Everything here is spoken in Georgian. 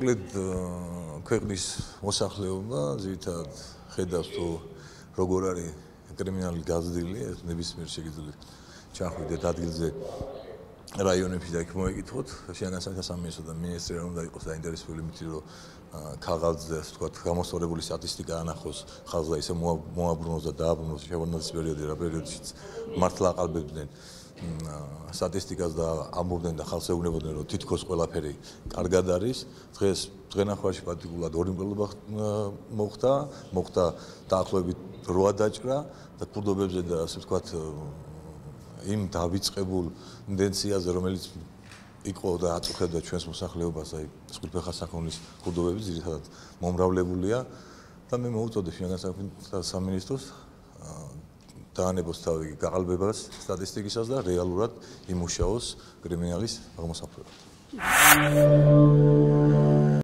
მოკლედ ქვეყნის მოსახლეობა ძირითადად ხედავს თუ როგორ არის კრიმინალი გაზრდილი, ეს ნებისმიერ შეგიძლიათ ჩახვიდეთ ადგილზე რაიონებში და იქ მოეკითხოთ, შინაგან სამინისტრო და მინისტრი უნდა იყოს დაინტერესებული მით რომ ქაღალდზე ასე ვთქვათ გამოსწორებული სტატისტიკა ანახოს ხალხს და ისე მოაბრუნოს და დააბრუნოს შევარდნაძის პერიოდი რა პერიოდშიც მართლა აყალბებდნენ სტატისტიკას და ამბობდნენ და ხალხს ეუბნებოდნენ რომ თითქოს ყველაფერი კარგად არის დღეს დღენახვაში პარტიკულად ორი მკვლელობა მოხდა დაახლოებით 8 დაჭრა და ქურდობებზე და ასე ვთქვათ იმ დავიწყებულ ტენდენციაზე რომელიც იყო და აწუხებდა ჩვენს მოსახლეობას აი სკულფეხა საქონლის ქურდობები ძირითადად მომრავლებულია და მე მოვუწოდე შინაგან საქმეთა სამინისტროს დაანებოს თავი გაყალბებას სტატისტიკისას და რეალურად იმუშაოს კრიმინალის აღმოსაფლელად.